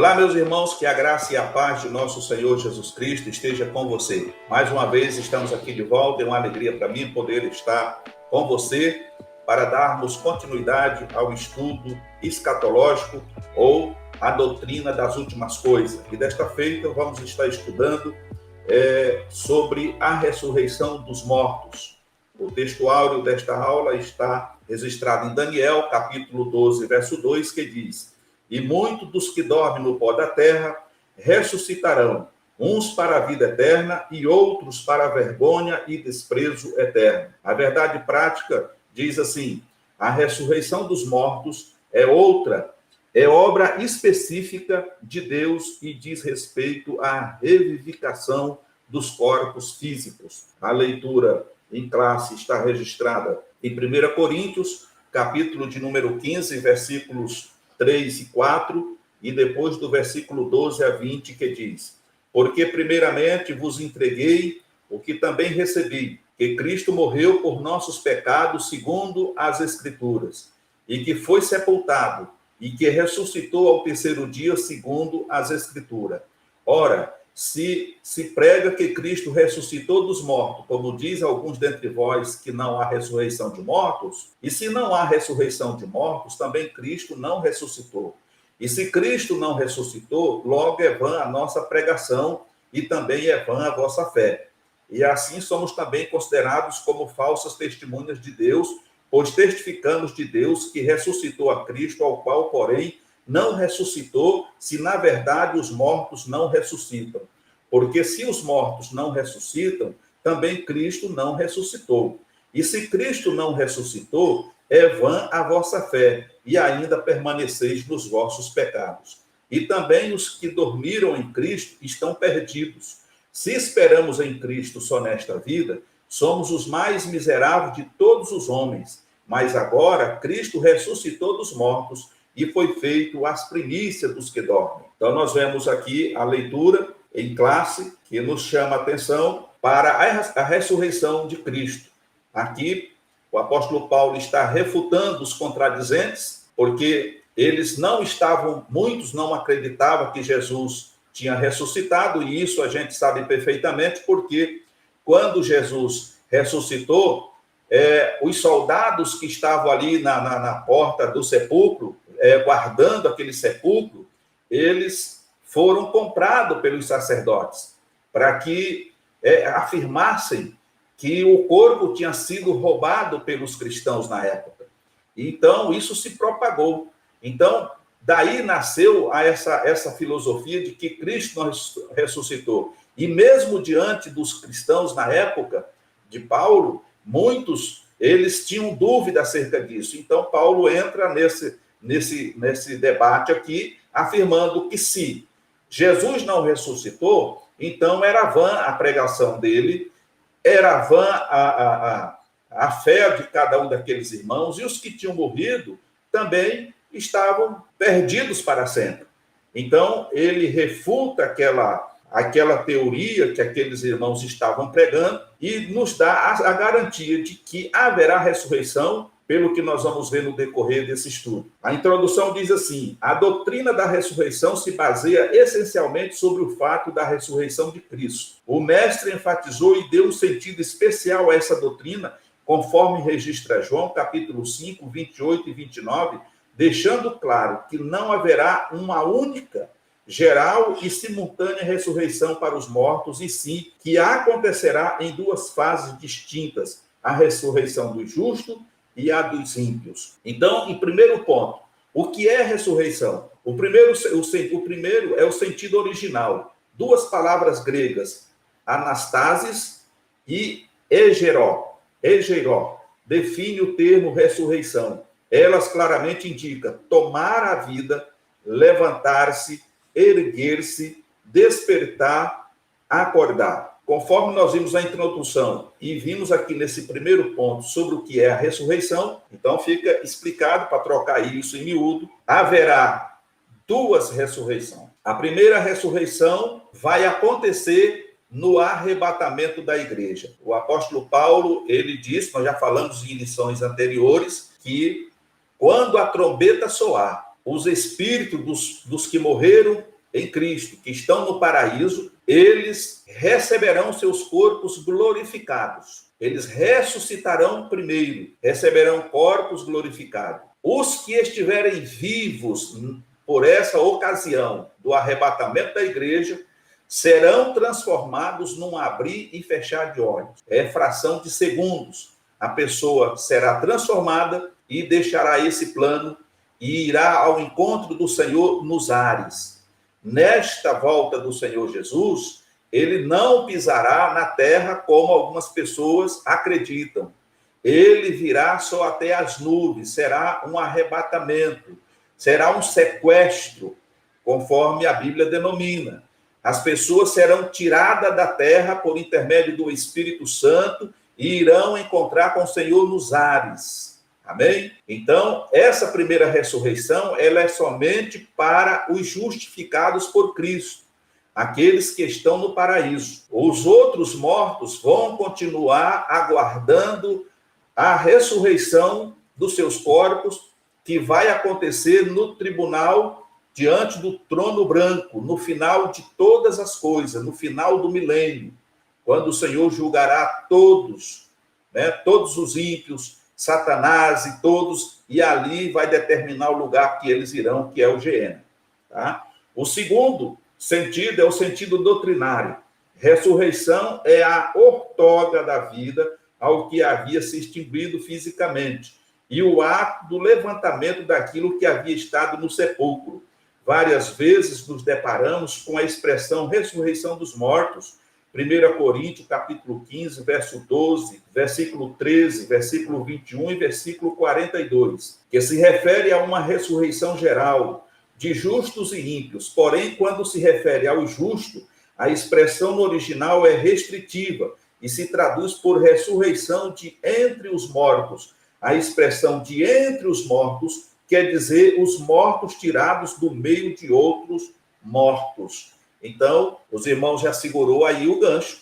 Olá, meus irmãos, que a graça e a paz de nosso Senhor Jesus Cristo esteja com você. Mais uma vez estamos aqui de volta, é uma alegria para mim poder estar com você para darmos continuidade ao estudo escatológico ou a doutrina das últimas coisas. E desta feita vamos estar estudando sobre a ressurreição dos mortos. O texto áureo desta aula está registrado em Daniel, capítulo 12, verso 2, que diz: E muitos dos que dormem no pó da terra ressuscitarão, uns para a vida eterna e outros para a vergonha e desprezo eterno. A verdade prática diz assim: a ressurreição dos mortos é obra específica de Deus e diz respeito à revivificação dos corpos físicos. A leitura em classe está registrada em 1 Coríntios, capítulo de número 15, versículos 3 e 4, e depois do versículo 12 a 20, que diz: Porque primeiramente vos entreguei o que também recebi, que Cristo morreu por nossos pecados segundo as Escrituras, e que foi sepultado, e que ressuscitou ao terceiro dia segundo as Escrituras. Ora, se prega que Cristo ressuscitou dos mortos, como diz alguns dentre vós que não há ressurreição de mortos, e se não há ressurreição de mortos, também Cristo não ressuscitou. E se Cristo não ressuscitou, logo é vã a nossa pregação e também é vã a vossa fé. E assim somos também considerados como falsas testemunhas de Deus, pois testificamos de Deus que ressuscitou a Cristo, ao qual, porém, não ressuscitou, se na verdade os mortos não ressuscitam. Porque se os mortos não ressuscitam, também Cristo não ressuscitou. E se Cristo não ressuscitou, é vã a vossa fé, e ainda permaneceis nos vossos pecados. E também os que dormiram em Cristo estão perdidos. Se esperamos em Cristo só nesta vida, somos os mais miseráveis de todos os homens. Mas agora Cristo ressuscitou dos mortos e foi feito as primícias dos que dormem. Então, nós vemos aqui a leitura em classe que nos chama a atenção para a ressurreição de Cristo. Aqui, o apóstolo Paulo está refutando os contradizentes, porque muitos não acreditavam que Jesus tinha ressuscitado, e isso a gente sabe perfeitamente, porque quando Jesus ressuscitou, os soldados que estavam ali na porta do sepulcro, guardando aquele sepulcro, eles foram comprados pelos sacerdotes, para que afirmassem que o corpo tinha sido roubado pelos cristãos na época. Então, isso se propagou. Então, daí nasceu essa filosofia de que Cristo não ressuscitou. E mesmo diante dos cristãos na época de Paulo, muitos, eles tinham dúvida acerca disso. Então, Paulo entra nesse debate aqui, afirmando que se Jesus não ressuscitou, então era vã a pregação dele, era vã a fé de cada um daqueles irmãos, e os que tinham morrido também estavam perdidos para sempre. Então, ele refuta aquela teoria que aqueles irmãos estavam pregando e nos dá a garantia de que haverá ressurreição, pelo que nós vamos ver no decorrer desse estudo. A introdução diz assim: a doutrina da ressurreição se baseia essencialmente sobre o fato da ressurreição de Cristo. O mestre enfatizou e deu um sentido especial a essa doutrina, conforme registra João, capítulo 5, 28 e 29, deixando claro que não haverá uma única, geral e simultânea ressurreição para os mortos, e sim que acontecerá em duas fases distintas: a ressurreição do justo e a dos ímpios. Então, em primeiro ponto, o que é ressurreição? O primeiro é o sentido original. Duas palavras gregas, anastasis e egeiró, define o termo ressurreição. Elas claramente indicam tomar a vida, levantar-se, erguer-se, despertar, acordar. Conforme nós vimos a introdução e vimos aqui nesse primeiro ponto sobre o que é a ressurreição, então fica explicado, para trocar isso em miúdo, haverá duas ressurreições. A primeira ressurreição vai acontecer no arrebatamento da igreja. O apóstolo Paulo, ele diz, nós já falamos em lições anteriores, que quando a trombeta soar, os espíritos dos que morreram em Cristo, que estão no paraíso, eles receberão seus corpos glorificados. Eles ressuscitarão primeiro, receberão corpos glorificados. Os que estiverem vivos por essa ocasião do arrebatamento da igreja serão transformados num abrir e fechar de olhos. É fração de segundos. A pessoa será transformada e deixará esse plano e irá ao encontro do Senhor nos ares. Nesta volta do Senhor Jesus, ele não pisará na terra como algumas pessoas acreditam. Ele virá só até as nuvens, será um arrebatamento, será um sequestro, conforme a Bíblia denomina. As pessoas serão tiradas da terra por intermédio do Espírito Santo e irão encontrar com o Senhor nos ares. Amém? Então, essa primeira ressurreição, ela é somente para os justificados por Cristo, aqueles que estão no paraíso. Os outros mortos vão continuar aguardando a ressurreição dos seus corpos, que vai acontecer no tribunal, diante do trono branco, no final de todas as coisas, no final do milênio, quando o Senhor julgará todos, todos os ímpios, Satanás e todos, e ali vai determinar o lugar que eles irão, que é o Geena. Tá? O segundo sentido é o sentido doutrinário. Ressurreição é a outorga da vida ao que havia se extinguido fisicamente, e o ato do levantamento daquilo que havia estado no sepulcro. Várias vezes nos deparamos com a expressão ressurreição dos mortos, 1 Coríntios, capítulo 15, verso 12, versículo 13, versículo 21 e versículo 42, que se refere a uma ressurreição geral de justos e ímpios. Porém, quando se refere ao justo, a expressão no original é restritiva e se traduz por ressurreição de entre os mortos. A expressão de entre os mortos quer dizer os mortos tirados do meio de outros mortos. Então, os irmãos já segurou aí o gancho,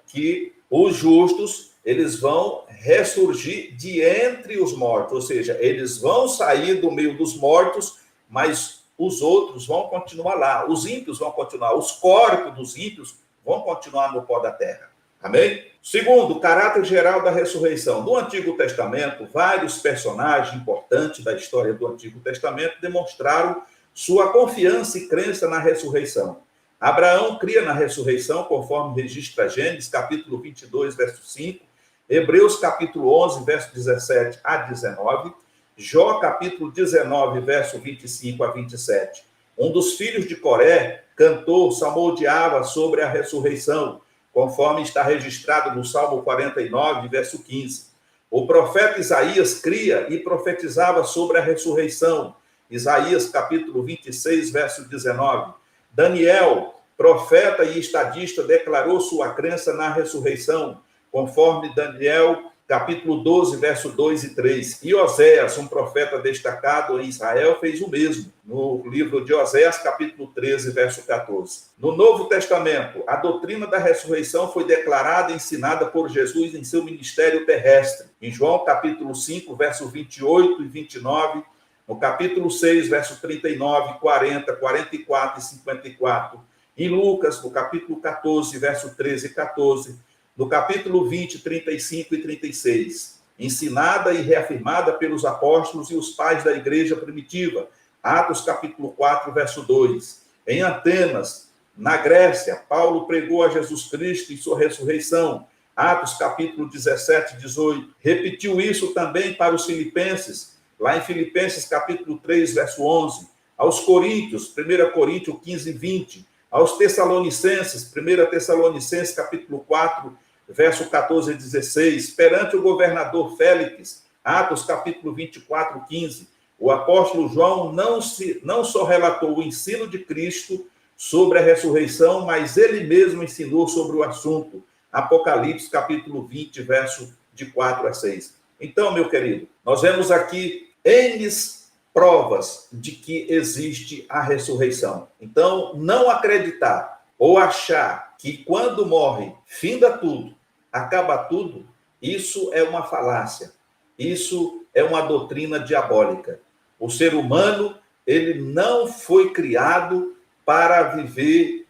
que os justos, eles vão ressurgir de entre os mortos, ou seja, eles vão sair do meio dos mortos, mas os outros vão continuar lá, os ímpios vão continuar, os corpos dos ímpios vão continuar no pó da terra. Amém? Segundo, o caráter geral da ressurreição. No Antigo Testamento, vários personagens importantes da história do Antigo Testamento demonstraram sua confiança e crença na ressurreição. Abraão cria na ressurreição, conforme registra Gênesis, capítulo 22, verso 5, Hebreus, capítulo 11, verso 17 a 19, Jó, capítulo 19, verso 25 a 27. Um dos filhos de Coré cantou, salmodiava sobre a ressurreição, conforme está registrado no Salmo 49, verso 15. O profeta Isaías cria e profetizava sobre a ressurreição, Isaías, capítulo 26, verso 19. Daniel, profeta e estadista, declarou sua crença na ressurreição, conforme Daniel, capítulo 12, verso 2 e 3. E Oséias, um profeta destacado em Israel, fez o mesmo, no livro de Oséias, capítulo 13, verso 14. No Novo Testamento, a doutrina da ressurreição foi declarada e ensinada por Jesus em seu ministério terrestre. Em João, capítulo 5, verso 28 e 29, no capítulo 6, verso 39, 40, 44 e 54. Em Lucas, no capítulo 14, verso 13 e 14. No capítulo 20, 35 e 36. Ensinada e reafirmada pelos apóstolos e os pais da igreja primitiva. Atos, capítulo 4, verso 2. Em Atenas, na Grécia, Paulo pregou a Jesus Cristo e sua ressurreição. Atos, capítulo 17 e 18. Repetiu isso também para os filipenses, lá em Filipenses, capítulo 3, verso 11, aos Coríntios, 1 Coríntios 15, 20, aos Tessalonicenses, 1 Tessalonicenses, capítulo 4, verso 14 e 16, perante o governador Félix, Atos, capítulo 24, 15, o apóstolo João não só relatou o ensino de Cristo sobre a ressurreição, mas ele mesmo ensinou sobre o assunto, Apocalipse, capítulo 20, verso de 4 a 6. Então, meu querido, nós vemos aqui N provas de que existe a ressurreição. Então, não acreditar ou achar que quando morre, finda tudo, acaba tudo, isso é uma falácia. Isso é uma doutrina diabólica. O ser humano, ele não foi criado para viver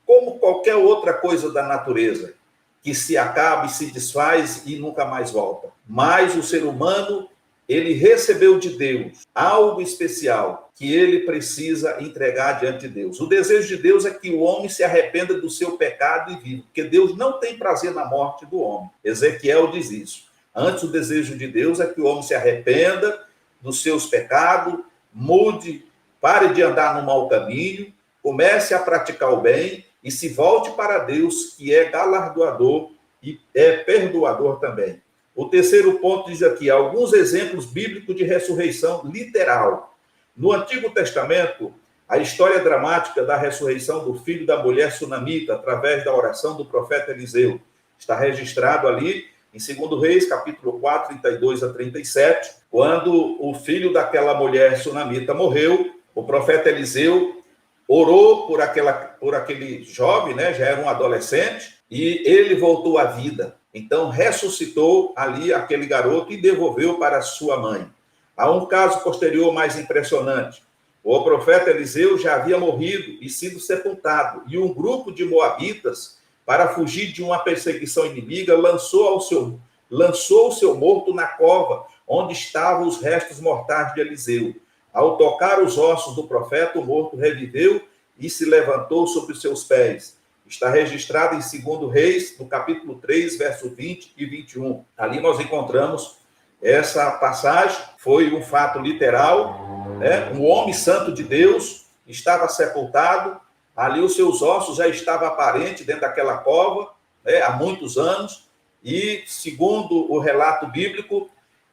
como qualquer outra coisa da natureza, que se acaba e se desfaz e nunca mais volta. Mas o ser humano, ele recebeu de Deus algo especial que ele precisa entregar diante de Deus. O desejo de Deus é que o homem se arrependa do seu pecado e viva, porque Deus não tem prazer na morte do homem. Ezequiel diz isso. Antes, o desejo de Deus é que o homem se arrependa dos seus pecados, mude, pare de andar no mau caminho, comece a praticar o bem e se volte para Deus, que é galardoador e é perdoador também. O terceiro ponto diz aqui, alguns exemplos bíblicos de ressurreição literal. No Antigo Testamento, a história dramática da ressurreição do filho da mulher sunamita, através da oração do profeta Eliseu, está registrado ali em 2 Reis, capítulo 4, 32 a 37, quando o filho daquela mulher sunamita morreu, o profeta Eliseu orou por aquele jovem, né, já era um adolescente, e ele voltou à vida. Então, ressuscitou ali aquele garoto e devolveu para sua mãe. Há um caso posterior mais impressionante. O profeta Eliseu já havia morrido e sido sepultado, e um grupo de moabitas, para fugir de uma perseguição inimiga, lançou o seu morto na cova, onde estavam os restos mortais de Eliseu. Ao tocar os ossos do profeta, o morto reviveu e se levantou sobre os seus pés. Está registrado em 2 Reis, no capítulo 3, verso 20 e 21. Ali nós encontramos essa passagem, foi um fato literal, né? Um homem santo de Deus estava sepultado, ali os seus ossos já estavam aparentes dentro daquela cova, né, há muitos anos, e segundo o relato bíblico,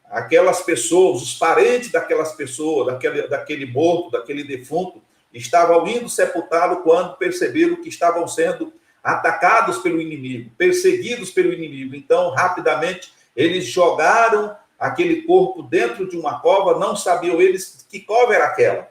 aquelas pessoas, os parentes daquelas pessoas, daquele morto, daquele defunto, estavam indo sepultá-lo quando perceberam que estavam sendo atacados pelo inimigo, perseguidos pelo inimigo. Então, rapidamente, eles jogaram aquele corpo dentro de uma cova, não sabiam eles que cova era aquela.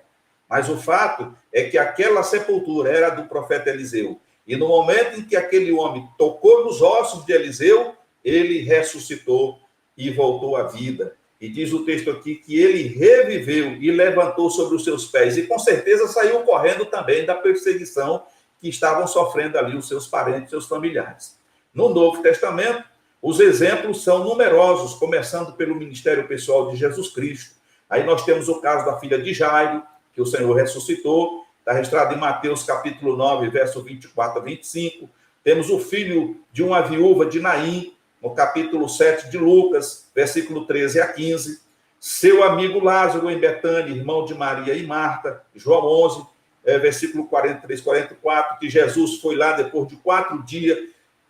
Mas o fato é que aquela sepultura era do profeta Eliseu. E no momento em que aquele homem tocou nos ossos de Eliseu, ele ressuscitou e voltou à vida. E diz o texto aqui que ele reviveu e levantou sobre os seus pés. E com certeza saiu correndo também da perseguição que estavam sofrendo ali os seus parentes, seus familiares. No Novo Testamento, os exemplos são numerosos, começando pelo ministério pessoal de Jesus Cristo. Aí nós temos o caso da filha de Jairo, que o Senhor ressuscitou, está registrado em Mateus capítulo 9, verso 24 a 25. Temos o filho de uma viúva de Naim, no capítulo 7 de Lucas, versículo 13 a 15. Seu amigo Lázaro em Betânia, irmão de Maria e Marta, João 11, versículo 43, 44, que Jesus foi lá depois de 4 dias.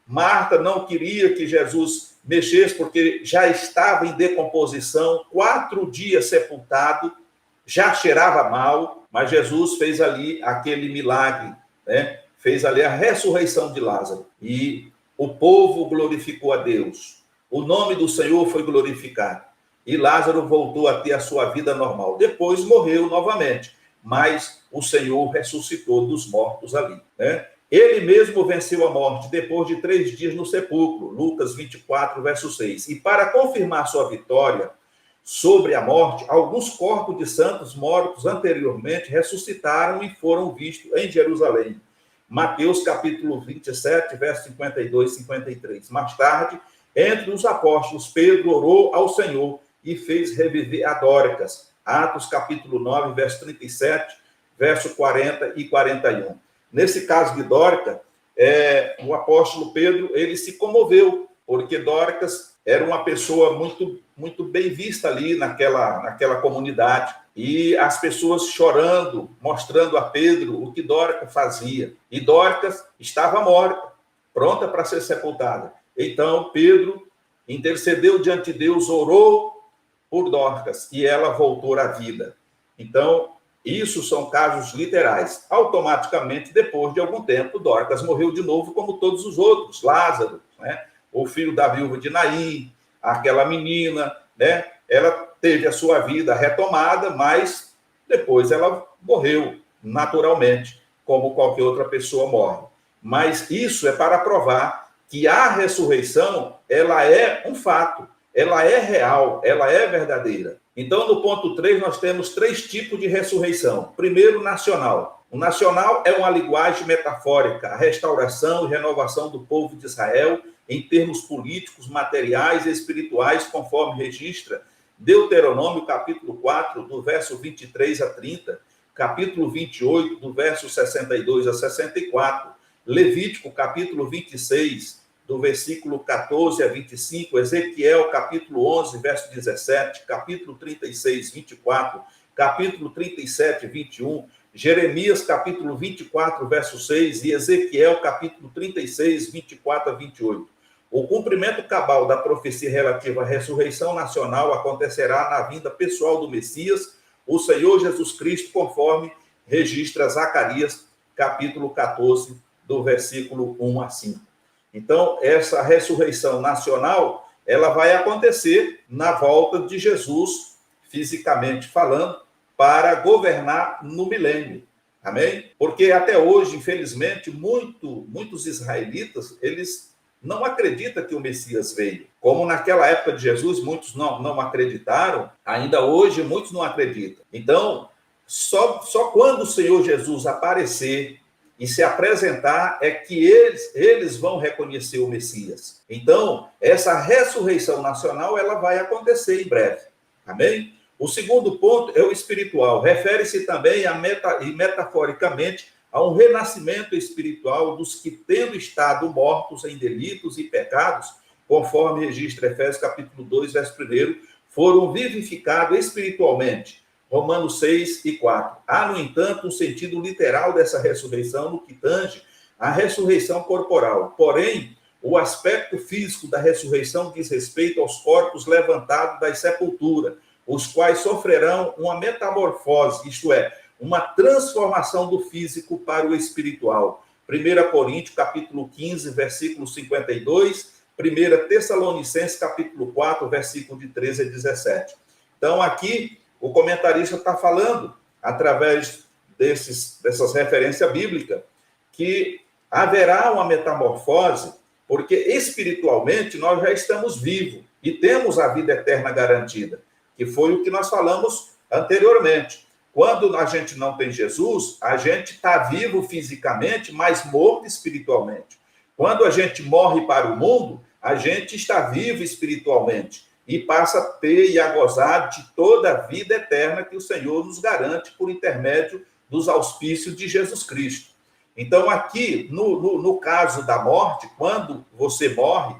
Marta não queria que Jesus mexesse, porque já estava em decomposição, 4 dias sepultado, já cheirava mal, mas Jesus fez ali aquele milagre, né? Fez ali a ressurreição de Lázaro. E o povo glorificou a Deus. O nome do Senhor foi glorificado. E Lázaro voltou a ter a sua vida normal. Depois morreu novamente, mas o Senhor ressuscitou dos mortos ali, né? Ele mesmo venceu a morte depois de 3 dias no sepulcro. Lucas 24, verso 6. E para confirmar sua vitória sobre a morte, alguns corpos de santos mortos anteriormente ressuscitaram e foram vistos em Jerusalém. Mateus capítulo 27, verso 52 e 53. Mais tarde, entre os apóstolos, Pedro orou ao Senhor e fez reviver a Dóricas. Atos capítulo 9, verso 37, verso 40 e 41. Nesse caso de Dóricas, o apóstolo Pedro, ele se comoveu, porque Dóricas era uma pessoa muito, muito bem vista ali naquela comunidade. E as pessoas chorando, mostrando a Pedro o que Dóricas fazia. E Dóricas estava morta, pronta para ser sepultada. Então, Pedro intercedeu diante de Deus, orou por Dóricas, e ela voltou à vida. Então, isso são casos literais. Automaticamente, depois de algum tempo, Dóricas morreu de novo, como todos os outros. Lázaro, né? O filho da viúva de Naim, aquela menina, né? Ela teve a sua vida retomada, mas depois ela morreu naturalmente, como qualquer outra pessoa morre. Mas isso é para provar que a ressurreição, ela é um fato, ela é real, ela é verdadeira. Então, no ponto 3, nós temos 3 tipos de ressurreição. Primeiro, nacional, O nacional é uma linguagem metafórica, a restauração e renovação do povo de Israel em termos políticos, materiais e espirituais, conforme registra Deuteronômio, capítulo 4, do verso 23 a 30, capítulo 28, do verso 62 a 64, Levítico, capítulo 26, do versículo 14 a 25, Ezequiel, capítulo 11, verso 17, capítulo 36, 24, capítulo 37, 21, Jeremias, capítulo 24, verso 6, e Ezequiel, capítulo 36, 24 a 28. O cumprimento cabal da profecia relativa à ressurreição nacional acontecerá na vinda pessoal do Messias, o Senhor Jesus Cristo, conforme registra Zacarias, capítulo 14, do versículo 1 a 5. Então, essa ressurreição nacional, ela vai acontecer na volta de Jesus, fisicamente falando, para governar no milênio. Amém? Porque até hoje, infelizmente, muitos israelitas, eles não acreditam que o Messias veio. Como naquela época de Jesus, muitos não acreditaram, ainda hoje muitos não acreditam. Então, só quando o Senhor Jesus aparecer e se apresentar é que eles vão reconhecer o Messias. Então, essa ressurreição nacional, ela vai acontecer em breve. Amém? O segundo ponto é o espiritual. Refere-se também metaforicamente a um renascimento espiritual dos que, tendo estado mortos em delitos e pecados, conforme registra Efésios capítulo 2, verso 1, foram vivificados espiritualmente. Romanos 6 e 4. Há, no entanto, um sentido literal dessa ressurreição no que tange à ressurreição corporal. Porém, o aspecto físico da ressurreição diz respeito aos corpos levantados da sepultura, os quais sofrerão uma metamorfose, isto é, uma transformação do físico para o espiritual. 1 Coríntios, capítulo 15, versículo 52, 1 Tessalonicenses, capítulo 4, versículo de 13 a 17. Então, aqui, o comentarista está falando, através dessas referências bíblicas, que haverá uma metamorfose, porque espiritualmente nós já estamos vivos e temos a vida eterna garantida, que foi o que nós falamos anteriormente. Quando a gente não tem Jesus, a gente está vivo fisicamente, mas morto espiritualmente. Quando a gente morre para o mundo, a gente está vivo espiritualmente e passa a ter e a gozar de toda a vida eterna que o Senhor nos garante por intermédio dos auspícios de Jesus Cristo. Então, aqui, no caso da morte, quando você morre,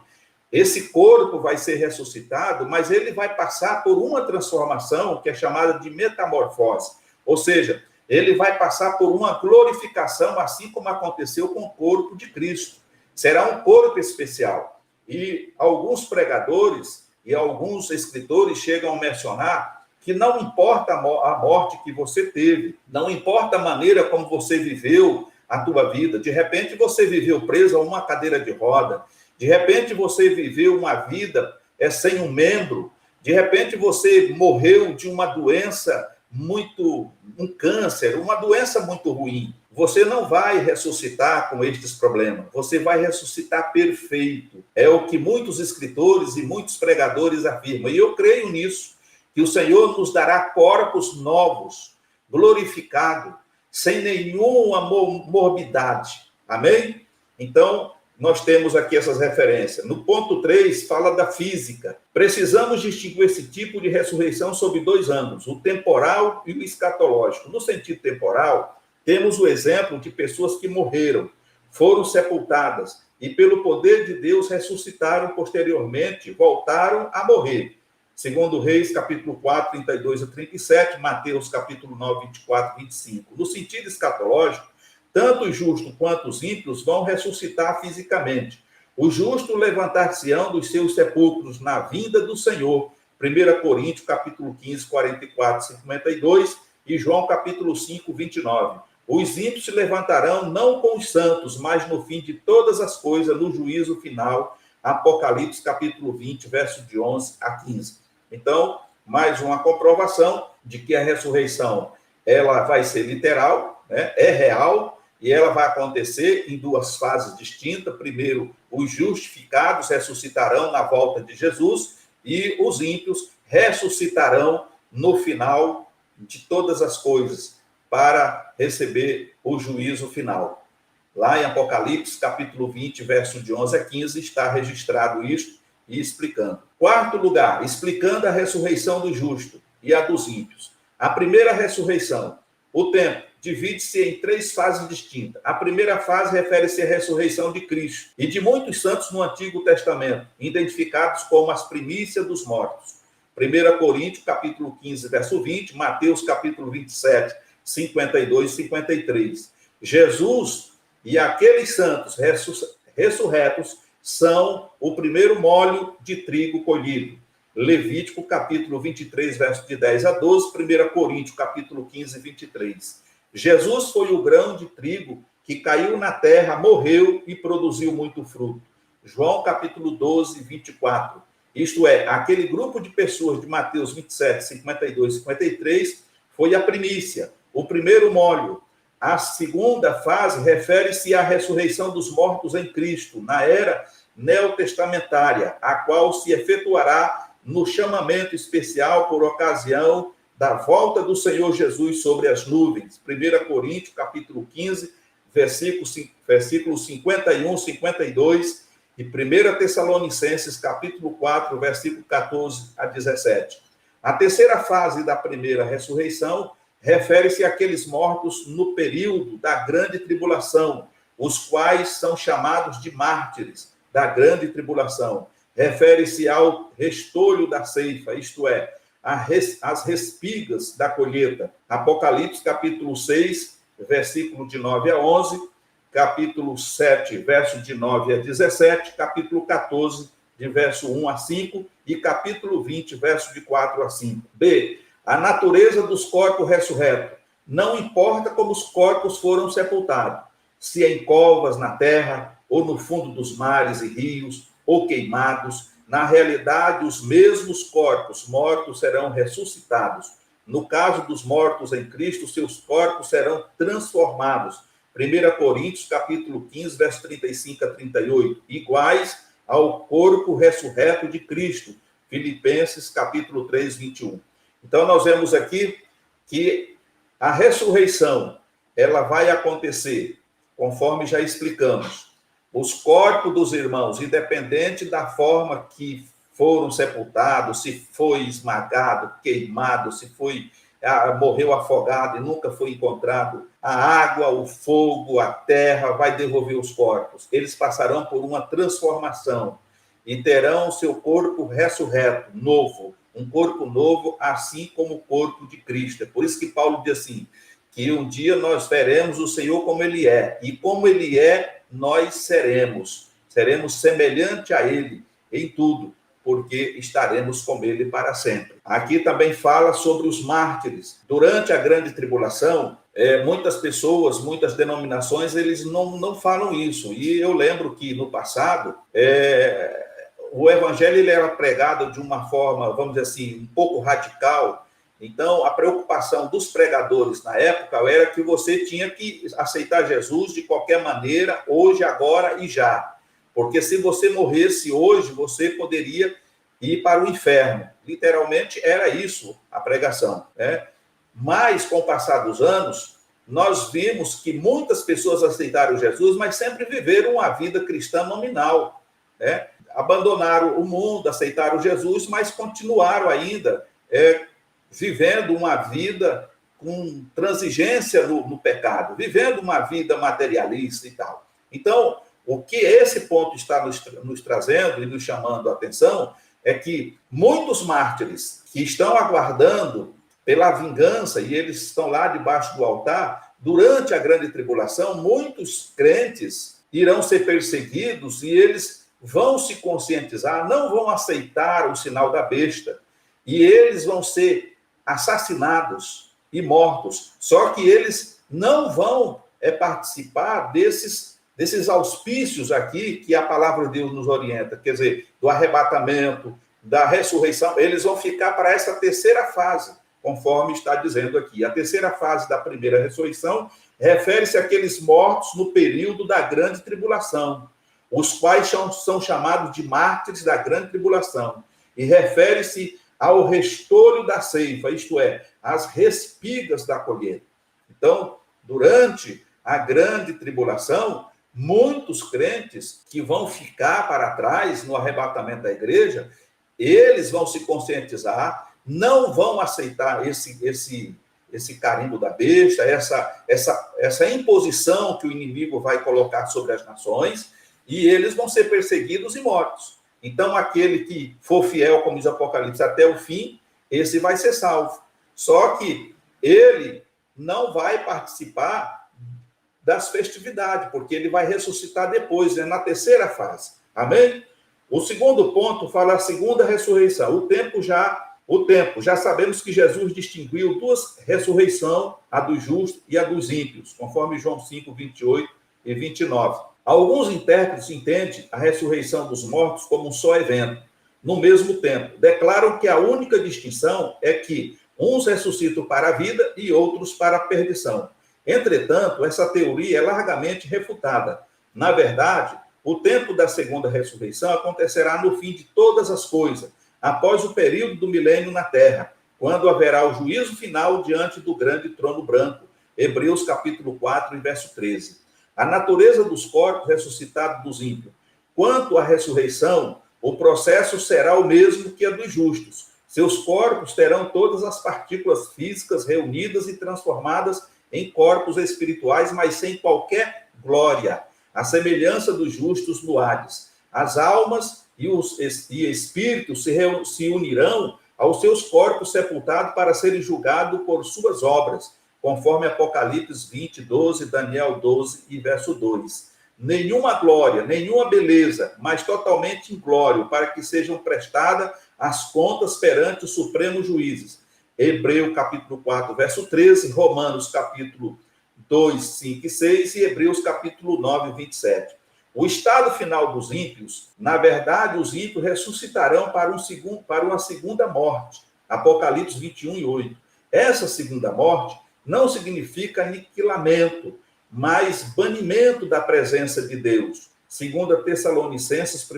esse corpo vai ser ressuscitado, mas ele vai passar por uma transformação que é chamada de metamorfose. Ou seja, ele vai passar por uma glorificação, assim como aconteceu com o corpo de Cristo. Será um corpo especial. E alguns pregadores e alguns escritores chegam a mencionar que não importa a morte que você teve, não importa a maneira como você viveu a tua vida. De repente, você viveu preso a uma cadeira de roda. De repente, você viveu uma vida sem um membro. De repente, você morreu de uma doença um câncer, uma doença muito ruim. Você não vai ressuscitar com estes problemas. Você vai ressuscitar perfeito. É o que muitos escritores e muitos pregadores afirmam. E eu creio nisso, que o Senhor nos dará corpos novos, glorificados, sem nenhuma morbidade. Amém? Então, nós temos aqui essas referências. No ponto 3, fala da física. Precisamos distinguir esse tipo de ressurreição sob dois ângulos, o temporal e o escatológico. No sentido temporal, temos o exemplo de pessoas que morreram, foram sepultadas e, pelo poder de Deus, ressuscitaram posteriormente, voltaram a morrer. Segundo Reis, capítulo 4, 32 a 37, Mateus, capítulo 9, 24 e 25. No sentido escatológico, tanto os justos quanto os ímpios vão ressuscitar fisicamente. Os justos levantar-se-ão dos seus sepulcros na vinda do Senhor. 1 Coríntios, capítulo 15, 44 e 52, e João, capítulo 5, 29. Os ímpios se levantarão não com os santos, mas no fim de todas as coisas, no juízo final. Apocalipse, capítulo 20, verso de 11 a 15. Então, mais uma comprovação de que a ressurreição ela vai ser literal, né? É real, e ela vai acontecer em duas fases distintas. Primeiro, os justificados ressuscitarão na volta de Jesus e os ímpios ressuscitarão no final de todas as coisas, para receber o juízo final. Lá em Apocalipse, capítulo 20, verso de 11 a 15, está registrado isso e explicando. Quarto lugar, explicando a ressurreição do justo e a dos ímpios. A primeira ressurreição, o tempo, divide-se em 3 fases distintas. A primeira fase refere-se à ressurreição de Cristo e de muitos santos no Antigo Testamento, identificados como as primícias dos mortos. 1 Coríntios, capítulo 15, verso 20, Mateus, capítulo 27, 52 e 53. Jesus e aqueles santos ressurretos são o primeiro molho de trigo colhido. Levítico, capítulo 23, verso de 10 a 12, 1 Coríntios, capítulo 15, 23. Jesus foi o grão de trigo que caiu na terra, morreu e produziu muito fruto. João, capítulo 12, 24. Isto é, aquele grupo de pessoas de Mateus 27, 52 e 53 foi a primícia, o primeiro molho. A segunda fase refere-se à ressurreição dos mortos em Cristo, na era neotestamentária, a qual se efetuará no chamamento especial por ocasião da volta do Senhor Jesus sobre as nuvens. 1 Coríntios, capítulo 15, versículos 51, 52 e 1 Tessalonicenses, capítulo 4, versículo 14 a 17. A terceira fase da primeira ressurreição refere-se àqueles mortos no período da grande tribulação, os quais são chamados de mártires da grande tribulação. Refere-se ao restolho da ceifa, isto é, as respigas da colheita. Apocalipse, capítulo 6, versículo de 9 a 11, capítulo 7, verso de 9 a 17, capítulo 14, de verso 1 a 5, e capítulo 20, verso de 4 a 5. B. A natureza dos corpos ressurretos. Não importa como os corpos foram sepultados, se em covas na terra, ou no fundo dos mares e rios, ou queimados, na realidade, os mesmos corpos mortos serão ressuscitados. No caso dos mortos em Cristo, seus corpos serão transformados. 1 Coríntios, capítulo 15, verso 35 a 38, iguais ao corpo ressurreto de Cristo. Filipenses, capítulo 3, 21. Então, nós vemos aqui que a ressurreição, ela vai acontecer, conforme já explicamos. Os corpos dos irmãos, independente da forma que foram sepultados, se foi esmagado, queimado, se foi morreu afogado e nunca foi encontrado, a água, o fogo, a terra vai devolver os corpos. Eles passarão por uma transformação e terão o seu corpo ressurreto, novo, um corpo novo, assim como o corpo de Cristo. É por isso que Paulo diz assim, que um dia nós veremos o Senhor como Ele é, e como Ele é, nós seremos semelhante a Ele em tudo, porque estaremos com Ele para sempre. Aqui também fala sobre os mártires. Durante a grande tribulação, muitas pessoas, muitas denominações, eles não falam isso. E eu lembro que no passado, o evangelho ele era pregado de uma forma, vamos dizer assim, um pouco radical. Então, a preocupação dos pregadores na época era que você tinha que aceitar Jesus de qualquer maneira, hoje, agora e já. Porque se você morresse hoje, você poderia ir para o inferno. Literalmente era isso a pregação, né? Mas, com o passar dos anos, nós vimos que muitas pessoas aceitaram Jesus, mas sempre viveram uma vida cristã nominal, né? Abandonaram o mundo, aceitaram Jesus, mas continuaram ainda vivendo uma vida com transigência no pecado, vivendo uma vida materialista e tal. Então, o que esse ponto está nos trazendo e nos chamando a atenção é que muitos mártires que estão aguardando pela vingança, e eles estão lá debaixo do altar, durante a grande tribulação, muitos crentes irão ser perseguidos e eles vão se conscientizar, não vão aceitar o sinal da besta, e eles vão ser assassinados e mortos. Só que eles não vão participar desses auspícios aqui que a palavra de Deus nos orienta, quer dizer, do arrebatamento, da ressurreição. Eles vão ficar para essa terceira fase, conforme está dizendo aqui. A terceira fase da primeira ressurreição refere-se àqueles mortos no período da grande tribulação, os quais são chamados de mártires da grande tribulação, e refere-se ao restolho da ceifa, isto é, as respigas da colheita. Então, durante a grande tribulação, muitos crentes que vão ficar para trás no arrebatamento da igreja, eles vão se conscientizar, não vão aceitar esse carimbo da besta, essa imposição que o inimigo vai colocar sobre as nações, e eles vão ser perseguidos e mortos. Então, aquele que for fiel, como diz Apocalipse, até o fim, esse vai ser salvo. Só que ele não vai participar das festividades, porque ele vai ressuscitar depois, na terceira fase. Amém? O segundo ponto fala a segunda ressurreição. O tempo, já sabemos que Jesus distinguiu duas ressurreições, a dos justos e a dos ímpios, conforme João 5, 28 e 29. Alguns intérpretes entendem a ressurreição dos mortos como um só evento, no mesmo tempo. Declaram que a única distinção é que uns ressuscitam para a vida e outros para a perdição. Entretanto, essa teoria é largamente refutada. Na verdade, o tempo da segunda ressurreição acontecerá no fim de todas as coisas, após o período do milênio na Terra, quando haverá o juízo final diante do grande trono branco. Hebreus capítulo 4, verso 13. A natureza dos corpos ressuscitados dos ímpios. Quanto à ressurreição, o processo será o mesmo que a dos justos. Seus corpos terão todas as partículas físicas reunidas e transformadas em corpos espirituais, mas sem qualquer glória, à semelhança dos justos no Hades. As almas e espíritos se unirão aos seus corpos sepultados para serem julgados por suas obras, conforme Apocalipse 20, 12, Daniel 12 e verso 2. Nenhuma glória, nenhuma beleza, mas totalmente inglório, para que sejam prestadas as contas perante os supremos juízes. Hebreu capítulo 4, verso 13, Romanos capítulo 2, 5 e 6 e Hebreus capítulo 9, 27. O estado final dos ímpios, na verdade, os ímpios ressuscitarão para uma segunda morte. Apocalipse 21 e 8. Essa segunda morte não significa aniquilamento, mas banimento da presença de Deus. 2 Tessalonicenses,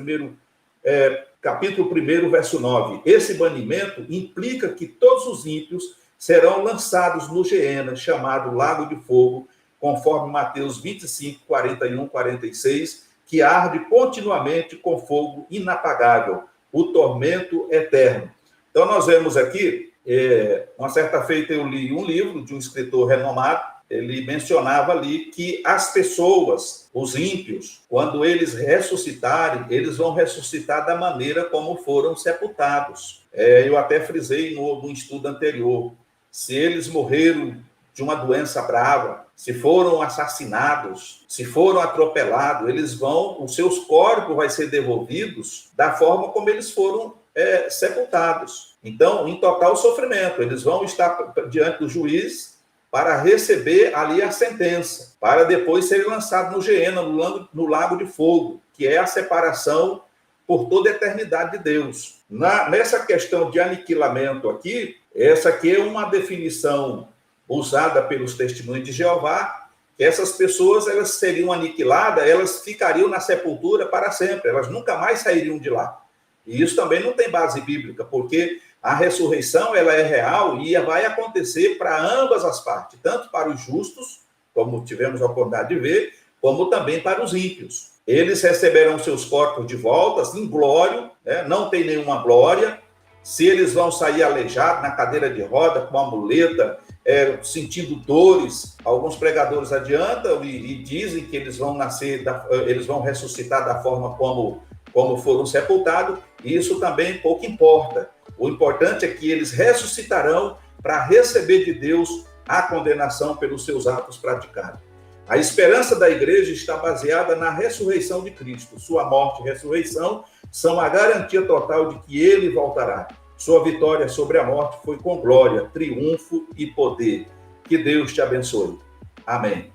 capítulo 1, verso 9. Esse banimento implica que todos os ímpios serão lançados no Geena, chamado Lago de Fogo, conforme Mateus 25, 41, 46, que arde continuamente com fogo inapagável, o tormento eterno. Então, nós vemos aqui, uma certa feita eu li um livro de um escritor renomado, ele mencionava ali que as pessoas, os ímpios, quando eles ressuscitarem, eles vão ressuscitar da maneira como foram sepultados. Eu até frisei no estudo anterior, se eles morreram de uma doença brava, se foram assassinados, se foram atropelados, os seus corpos vão ser devolvidos da forma como eles foram sepultados. Então, em total sofrimento, eles vão estar diante do juiz para receber ali a sentença, para depois serem lançados no Geena, no lago de fogo, que é a separação por toda a eternidade de Deus. Nessa questão de aniquilamento aqui, essa aqui é uma definição usada pelos testemunhos de Jeová, que essas pessoas elas seriam aniquiladas, elas ficariam na sepultura para sempre, elas nunca mais sairiam de lá. E isso também não tem base bíblica, porque a ressurreição ela é real e vai acontecer para ambas as partes, tanto para os justos, como tivemos a oportunidade de ver, como também para os ímpios. Eles receberão seus corpos de volta em glória, não tem nenhuma glória. Se eles vão sair aleijados na cadeira de roda, com uma muleta, sentindo dores, alguns pregadores adiantam e dizem que eles vão ressuscitar da forma como foram sepultados, e isso também pouco importa. O importante é que eles ressuscitarão para receber de Deus a condenação pelos seus atos praticados. A esperança da igreja está baseada na ressurreição de Cristo. Sua morte e ressurreição são a garantia total de que ele voltará. Sua vitória sobre a morte foi com glória, triunfo e poder. Que Deus te abençoe. Amém.